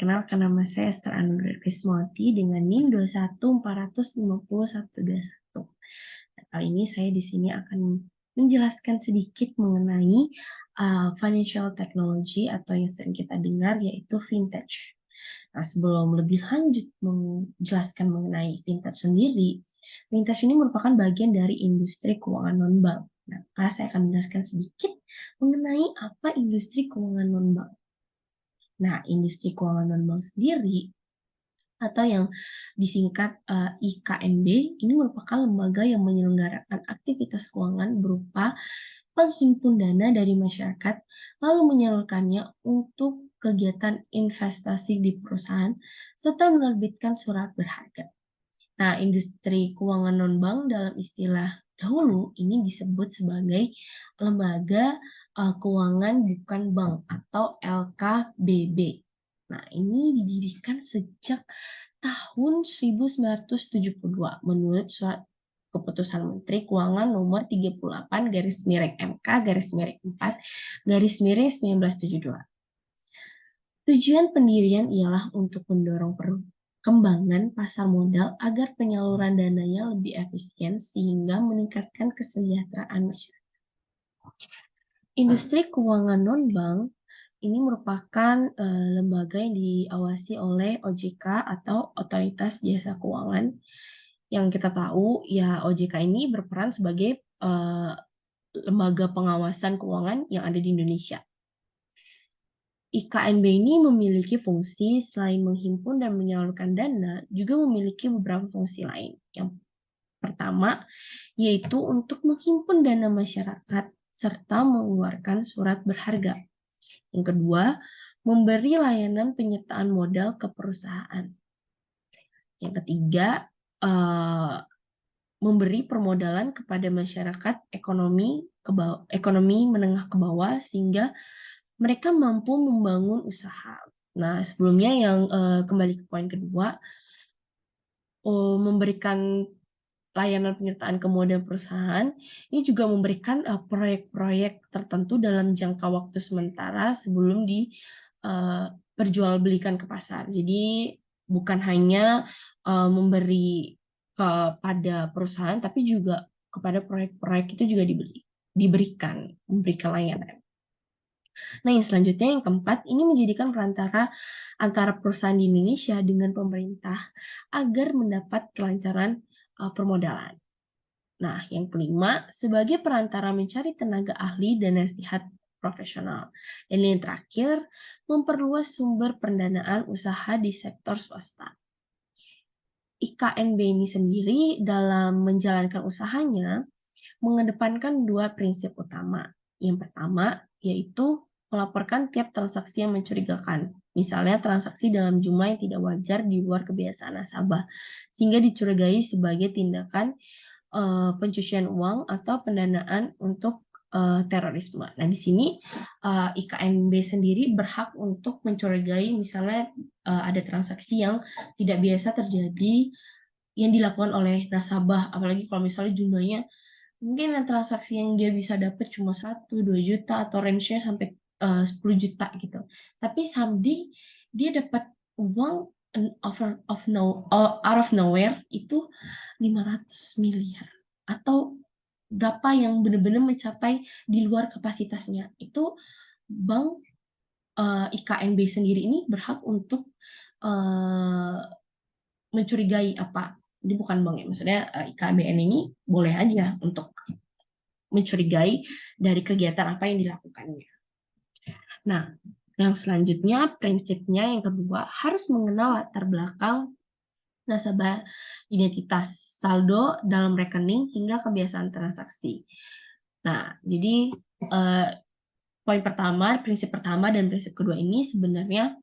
Perkenalkan nama saya Esther Anugrah Krismawati dengan NIM 21450121. Nah, kali ini saya di sini akan menjelaskan sedikit mengenai financial technology atau yang sering kita dengar yaitu fintech. Nah, sebelum lebih lanjut menjelaskan mengenai fintech sendiri, fintech ini merupakan bagian dari industri keuangan non-bank. Nah, saya akan menjelaskan sedikit mengenai apa industri keuangan non-bank. Nah, industri keuangan non-bank sendiri atau yang disingkat IKNB ini merupakan lembaga yang menyelenggarakan aktivitas keuangan berupa penghimpun dana dari masyarakat lalu menyalurkannya untuk kegiatan investasi di perusahaan serta menerbitkan surat berharga. Nah, industri keuangan non-bank dalam istilah dahulu ini disebut sebagai lembaga keuangan bukan bank atau LKBB. Nah, ini didirikan sejak tahun 1972 menurut surat keputusan Menteri Keuangan nomor 38 garis miring MK garis miring 4 garis miring 1972. Tujuan pendirian ialah untuk mendorong perkembangan pasar modal agar penyaluran dananya lebih efisien sehingga meningkatkan kesejahteraan masyarakat. Industri keuangan non-bank ini merupakan lembaga yang diawasi oleh OJK atau Otoritas Jasa Keuangan. Yang kita tahu ya OJK ini berperan sebagai lembaga pengawasan keuangan yang ada di Indonesia. IKNB ini memiliki fungsi selain menghimpun dan menyalurkan dana, juga memiliki beberapa fungsi lain. Yang pertama, yaitu untuk menghimpun dana masyarakat serta mengeluarkan surat berharga. Yang kedua, memberi layanan penyertaan modal ke perusahaan. Yang ketiga, memberi permodalan kepada masyarakat ekonomi menengah ke bawah sehingga mereka mampu membangun usaha. Nah, sebelumnya yang kembali ke poin kedua, memberikan layanan penyertaan ke modal perusahaan, ini juga memberikan proyek-proyek tertentu dalam jangka waktu sementara sebelum diperjualbelikan ke pasar. Jadi bukan hanya memberi kepada perusahaan, tapi juga kepada proyek-proyek itu juga memberikan layanan. Nah, yang selanjutnya yang keempat, ini menjadikan perantara antara perusahaan di Indonesia dengan pemerintah agar mendapat kelancaran permodalan. Nah, yang kelima, sebagai perantara mencari tenaga ahli dan nasihat profesional. Dan yang terakhir, memperluas sumber pendanaan usaha di sektor swasta. IKNB ini sendiri dalam menjalankan usahanya mengedepankan dua prinsip utama. Yang pertama, yaitu melaporkan tiap transaksi yang mencurigakan, misalnya transaksi dalam jumlah yang tidak wajar di luar kebiasaan nasabah, sehingga dicurigai sebagai tindakan pencucian uang atau pendanaan untuk terorisme. Nah, di sini IKNB sendiri berhak untuk mencurigai misalnya ada transaksi yang tidak biasa terjadi yang dilakukan oleh nasabah, apalagi kalau misalnya jumlahnya mungkin transaksi yang dia bisa dapat cuma 1-2 juta atau range-nya sampai 10 juta gitu. Tapi someday dia dapat uang out of nowhere itu 500 miliar atau berapa yang benar-benar mencapai di luar kapasitasnya. Itu bank IKNB sendiri ini berhak untuk mencurigai apa. Ini bukan bank ya, maksudnya IKBN ini boleh aja untuk mencurigai dari kegiatan apa yang dilakukannya. Nah, yang selanjutnya prinsipnya yang kedua harus mengenal latar belakang nasabah, identitas saldo dalam rekening hingga kebiasaan transaksi. Nah, jadi poin pertama, prinsip pertama dan prinsip kedua ini sebenarnya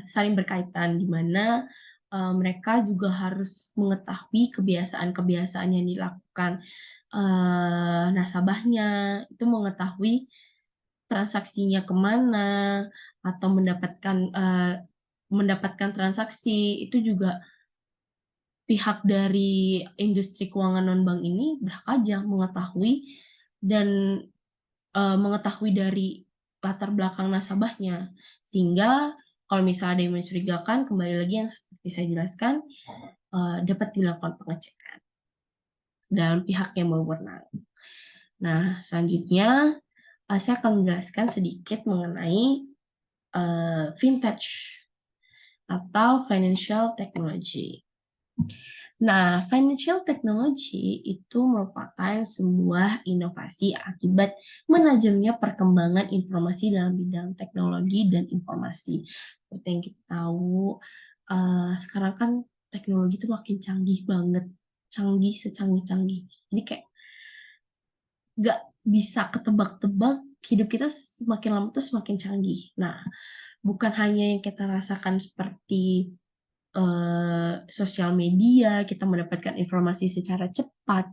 saling berkaitan, di mana mereka juga harus mengetahui kebiasaan-kebiasaan yang dilakukan nasabahnya, itu mengetahui transaksinya kemana, atau mendapatkan transaksi, itu juga pihak dari industri keuangan non-bank ini berhak aja mengetahui dan mengetahui dari latar belakang nasabahnya, sehingga Kalau misalnya ada yang mencurigakan, kembali lagi yang seperti saya jelaskan, dapat dilakukan pengecekan dalam pihak yang berwenang. Nah, selanjutnya saya akan menjelaskan sedikit mengenai vintage atau financial technology. Nah, financial technology itu merupakan sebuah inovasi akibat menajamnya perkembangan informasi dalam bidang teknologi dan informasi. Seperti yang kita tahu, sekarang kan teknologi itu makin canggih banget, canggih secanggih-canggih. Jadi kayak nggak bisa ketebak-tebak, hidup kita semakin lama tuh semakin canggih. Nah, bukan hanya yang kita rasakan seperti sosial media, kita mendapatkan informasi secara cepat,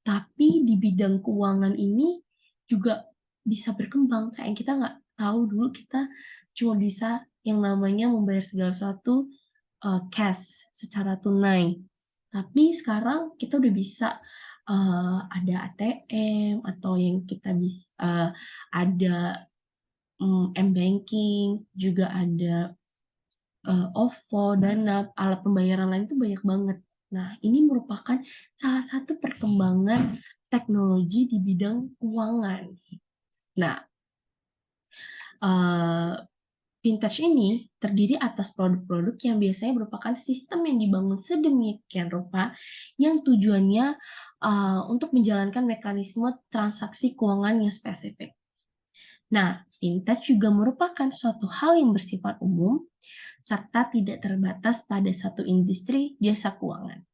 tapi di bidang keuangan ini juga bisa berkembang. Kayak kita nggak tahu dulu kita cuma bisa yang namanya membayar segala sesuatu cash secara tunai. Tapi sekarang kita udah bisa ada ATM atau yang kita bisa ada m-banking, juga ada OVO, Dana, alat pembayaran lain itu banyak banget. Nah, ini merupakan salah satu perkembangan teknologi di bidang keuangan. Nah, uh, vintage ini terdiri atas produk-produk yang biasanya merupakan sistem yang dibangun sedemikian rupa yang tujuannya untuk menjalankan mekanisme transaksi keuangan yang spesifik. Nah, vintage juga merupakan suatu hal yang bersifat umum serta tidak terbatas pada satu industri jasa keuangan.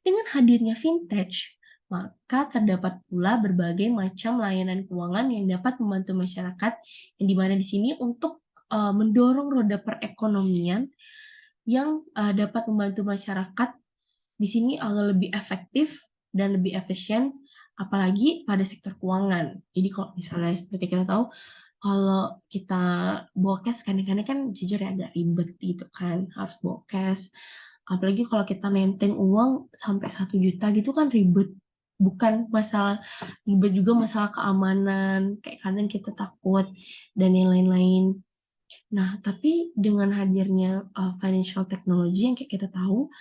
Dengan hadirnya vintage, maka terdapat pula berbagai macam layanan keuangan yang dapat membantu masyarakat, yang dimana di sini untuk mendorong roda perekonomian yang dapat membantu masyarakat di sini agak lebih efektif dan lebih efisien, apalagi pada sektor keuangan. Jadi kalau misalnya seperti kita tahu, kalau kita bawa cash kadang-kadang kan jujur ya agak ribet gitu kan, harus bawa cash. Apalagi kalau kita nenteng uang sampai 1 juta gitu kan ribet. Bukan masalah ribet juga masalah keamanan, kayak kadang kita takut dan yang lain-lain. Nah, tapi dengan hadirnya financial technology yang kayak kita tahu,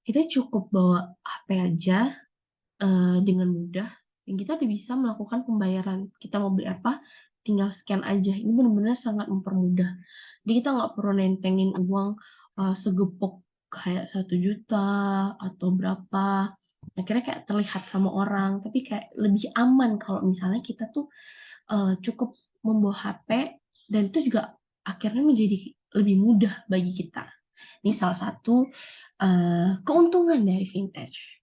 kita cukup bawa HP aja dengan mudah, dan kita udah bisa melakukan pembayaran. Kita mau beli apa, tinggal scan aja. Ini benar-benar sangat mempermudah. Jadi kita nggak perlu nentengin uang segepok kayak 1 juta atau berapa. Akhirnya kayak terlihat sama orang, tapi kayak lebih aman kalau misalnya kita tuh cukup membawa HP, dan itu juga akhirnya menjadi lebih mudah bagi kita. Ini salah satu keuntungan dari vintage.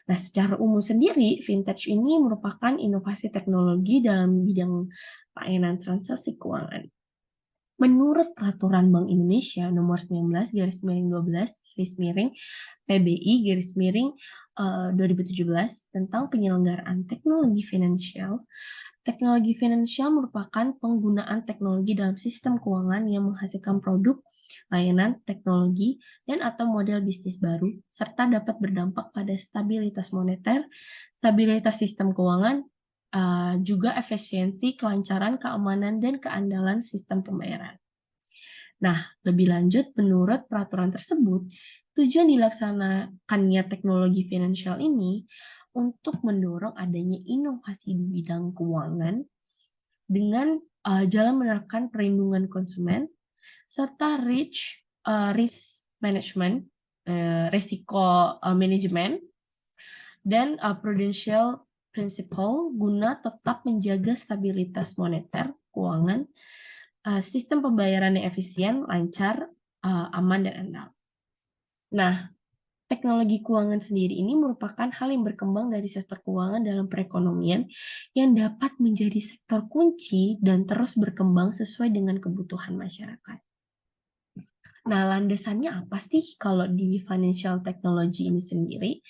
Nah, secara umum sendiri, vintage ini merupakan inovasi teknologi dalam bidang layanan transaksi keuangan. Menurut Peraturan Bank Indonesia nomor 19 garis miring 12 garis miring PBI garis miring 2017 tentang penyelenggaraan teknologi finansial, teknologi finansial merupakan penggunaan teknologi dalam sistem keuangan yang menghasilkan produk, layanan, teknologi, dan atau model bisnis baru, serta dapat berdampak pada stabilitas moneter, stabilitas sistem keuangan, juga efisiensi, kelancaran, keamanan, dan keandalan sistem pembayaran. Nah, lebih lanjut, menurut peraturan tersebut, tujuan dilaksanakannya teknologi finansial ini untuk mendorong adanya inovasi di bidang keuangan dengan jalan menerapkan perlindungan konsumen serta risk management, risiko manajemen, dan prudential principle guna tetap menjaga stabilitas moneter, keuangan, sistem pembayaran yang efisien, lancar, aman, dan andal. Nah, teknologi keuangan sendiri ini merupakan hal yang berkembang dari sektor keuangan dalam perekonomian yang dapat menjadi sektor kunci dan terus berkembang sesuai dengan kebutuhan masyarakat. Nah, landasannya apa sih kalau di financial technology ini sendiri?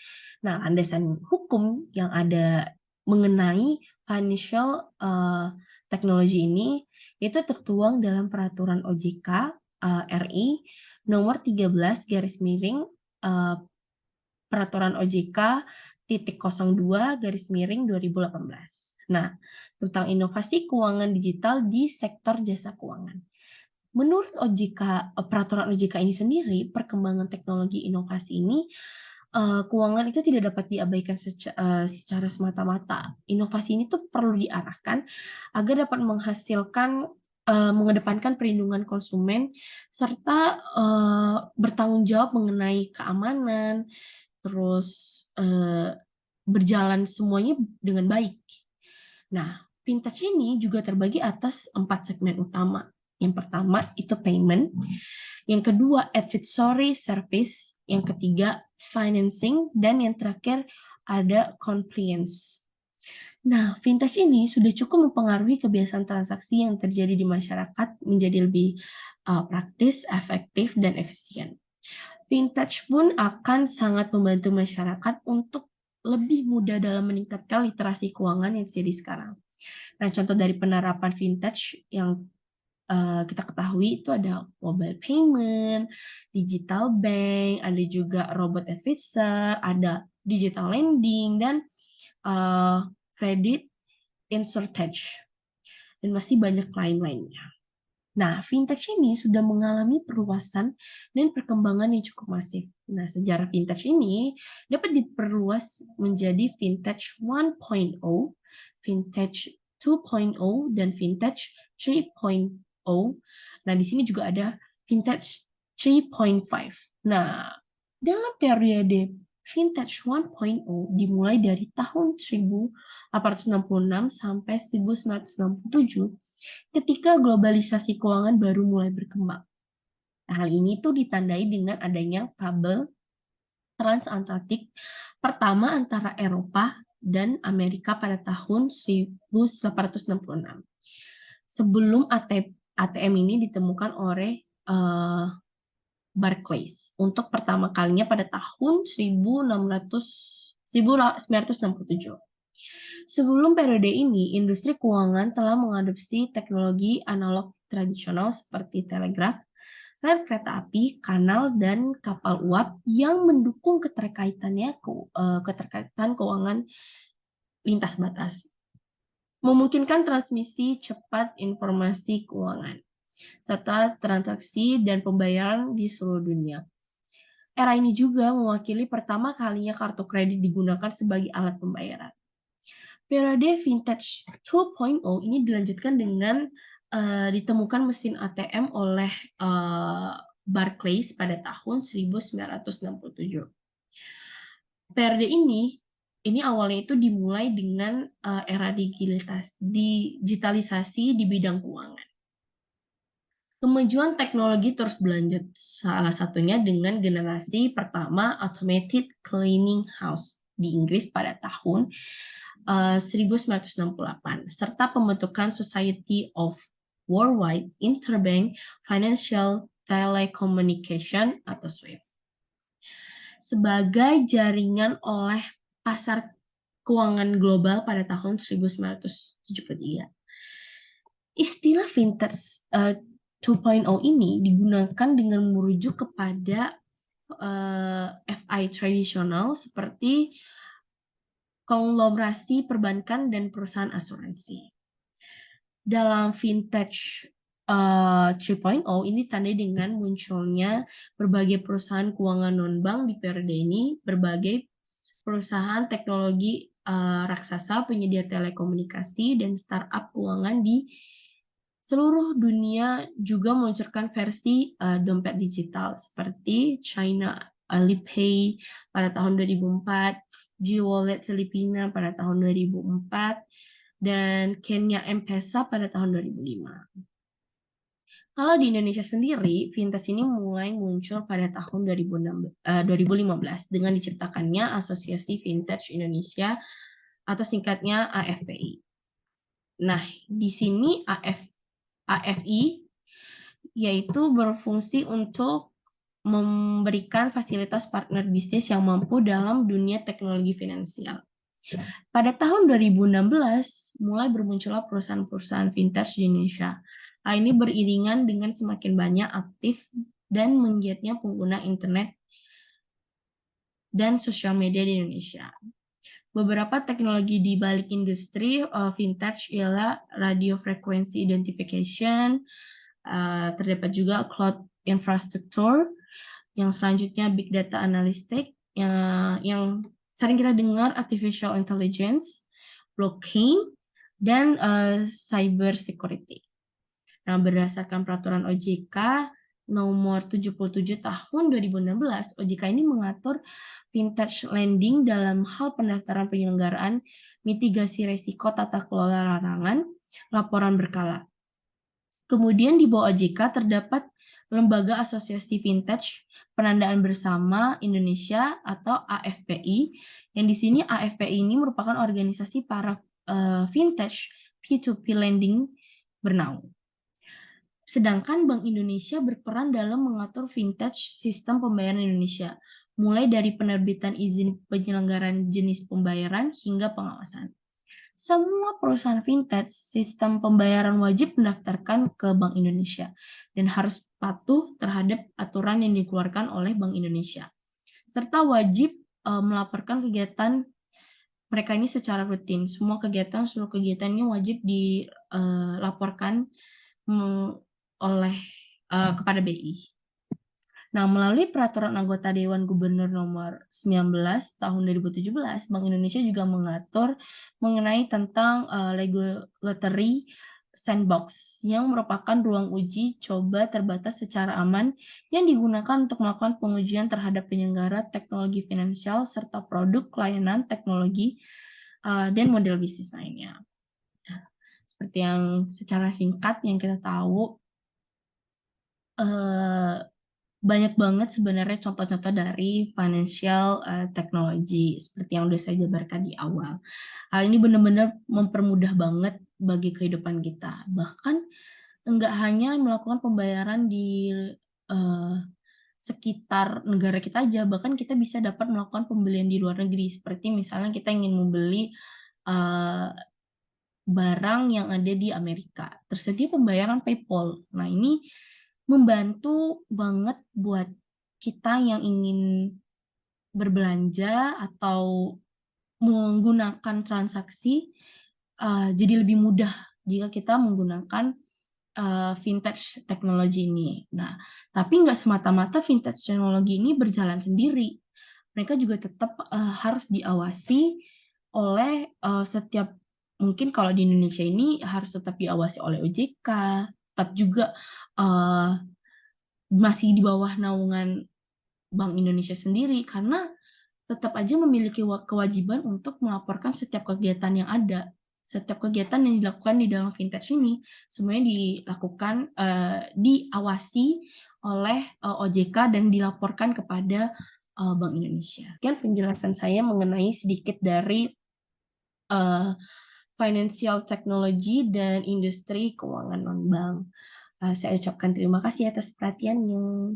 Nah, landasan hukum yang ada mengenai financial technology ini itu tertuang dalam peraturan OJK RI nomor 13 garis miring peraturan OJK titik 02 garis miring 2018. Nah, tentang inovasi keuangan digital di sektor jasa keuangan. Menurut OJK, peraturan OJK ini sendiri, perkembangan teknologi inovasi ini, keuangan itu tidak dapat diabaikan secara semata-mata. Inovasi ini tuh perlu diarahkan agar dapat menghasilkan, mengedepankan perlindungan konsumen serta, bertanggung jawab mengenai keamanan, terus, berjalan semuanya dengan baik. Nah, vintage ini juga terbagi atas 4 segmen utama. Yang pertama itu payment, yang kedua advisory service, yang ketiga financing, dan yang terakhir ada compliance. Nah, vintage ini sudah cukup mempengaruhi kebiasaan transaksi yang terjadi di masyarakat menjadi lebih praktis, efektif, dan efisien. Vintage pun akan sangat membantu masyarakat untuk lebih mudah dalam meningkatkan literasi keuangan yang terjadi sekarang. Nah, contoh dari penerapan vintage yang kita ketahui itu ada mobile payment, digital bank, ada juga robot advisor, ada digital lending, dan credit insurtech, dan masih banyak lain-lainnya. Nah, vintage ini sudah mengalami perluasan dan perkembangan yang cukup masif. Nah, sejarah vintage ini dapat diperluas menjadi vintage 1.0, vintage 2.0, dan vintage 3.0. Nah, di sini juga ada vintage 3.5. Nah, dalam periode vintage 1.0 dimulai dari tahun 1866 sampai 1967 ketika globalisasi keuangan baru mulai berkembang. Nah, hal ini tuh ditandai dengan adanya kabel transatlantik pertama antara Eropa dan Amerika pada tahun 1866. Sebelum ATM ini ditemukan oleh Barclays untuk pertama kalinya pada tahun 1967. Sebelum periode ini, industri keuangan telah mengadopsi teknologi analog tradisional seperti telegraf, rel kereta api, kanal, dan kapal uap yang mendukung keterkaitan keuangan lintas batas, memungkinkan transmisi cepat informasi keuangan serta transaksi dan pembayaran di seluruh dunia. Era ini juga mewakili pertama kalinya kartu kredit digunakan sebagai alat pembayaran. Periode vintage 2.0 ini dilanjutkan dengan ditemukan mesin ATM oleh Barclays pada tahun 1967. Periode ini awalnya itu dimulai dengan era digitalisasi di bidang keuangan. Kemajuan teknologi terus berlanjut, salah satunya dengan generasi pertama Automated Clearing House di Inggris pada tahun 1968, serta pembentukan Society of Worldwide Interbank Financial Telecommunication atau SWIFT sebagai jaringan oleh pasar keuangan global pada tahun 1973. Istilah vintage 2.0 ini digunakan dengan merujuk kepada FI tradisional seperti konglomerasi perbankan dan perusahaan asuransi. Dalam vintage 3.0 ini ditandai dengan munculnya berbagai perusahaan keuangan non-bank di periode ini, berbagai perusahaan teknologi raksasa, penyedia telekomunikasi, dan startup keuangan di seluruh dunia juga meluncurkan versi dompet digital seperti China Alipay pada tahun 2004, G-Wallet Filipina pada tahun 2004, dan Kenya M-Pesa pada tahun 2005. Kalau di Indonesia sendiri, vintage ini mulai muncul pada tahun 2015 dengan diciptakannya Asosiasi Vintage Indonesia atau singkatnya AFPI. Nah, di sini AFI yaitu berfungsi untuk memberikan fasilitas partner bisnis yang mampu dalam dunia teknologi finansial. Pada tahun 2016, mulai bermuncullah perusahaan-perusahaan vintage di Indonesia. Hal ini beriringan dengan semakin banyak aktif dan menggiatnya pengguna internet dan sosial media di Indonesia. Beberapa teknologi di balik industri vintage ialah radio frequency identification, Terdapat juga cloud infrastructure, yang selanjutnya big data analytics, yang sering kita dengar artificial intelligence, blockchain, dan cyber security. Nah, berdasarkan peraturan OJK nomor 77 tahun 2016, OJK ini mengatur vintage lending dalam hal pendaftaran penyelenggaraan, mitigasi resiko, tata kelola larangan, laporan berkala. Kemudian di bawah OJK terdapat Lembaga Asosiasi Vintage Penandaan Bersama Indonesia atau AFPI, yang di sini AFPI ini merupakan organisasi para vintage P2P lending bernaung. Sedangkan Bank Indonesia berperan dalam mengatur vintage sistem pembayaran Indonesia, mulai dari penerbitan izin penyelenggaraan jenis pembayaran hingga pengawasan. Semua perusahaan vintage sistem pembayaran wajib mendaftarkan ke Bank Indonesia dan harus patuh terhadap aturan yang dikeluarkan oleh Bank Indonesia, serta wajib melaporkan kegiatan mereka ini secara rutin. Seluruh kegiatan ini wajib dilaporkan oleh kepada BI. Nah, melalui peraturan anggota Dewan Gubernur nomor 19 tahun 2017, Bank Indonesia juga mengatur mengenai tentang regulatory sandbox yang merupakan ruang uji coba terbatas secara aman yang digunakan untuk melakukan pengujian terhadap penyelenggara teknologi finansial serta produk layanan teknologi dan model bisnis lainnya. Nah, seperti yang secara singkat yang kita tahu, banyak banget sebenarnya contoh-contoh dari financial technology seperti yang udah saya jabarkan di awal. Hal ini benar-benar mempermudah banget bagi kehidupan kita. Bahkan enggak hanya melakukan pembayaran di sekitar negara kita aja, bahkan kita bisa dapat melakukan pembelian di luar negeri. Seperti misalnya kita ingin membeli barang yang ada di Amerika, tersedia pembayaran PayPal. Nah, ini membantu banget buat kita yang ingin berbelanja atau menggunakan transaksi, jadi lebih mudah jika kita menggunakan vintage teknologi ini. Nah, tapi nggak semata-mata vintage teknologi ini berjalan sendiri. Mereka juga tetap harus diawasi oleh setiap, mungkin kalau di Indonesia ini harus tetap diawasi oleh OJK, tetap juga masih di bawah naungan Bank Indonesia sendiri, karena tetap aja memiliki kewajiban untuk melaporkan setiap kegiatan yang ada. Setiap kegiatan yang dilakukan di dalam vintage ini semuanya dilakukan, diawasi oleh OJK dan dilaporkan kepada Bank Indonesia. Sekian penjelasan saya mengenai sedikit dari financial technology dan industri keuangan non-bank. Saya ucapkan terima kasih atas perhatiannya.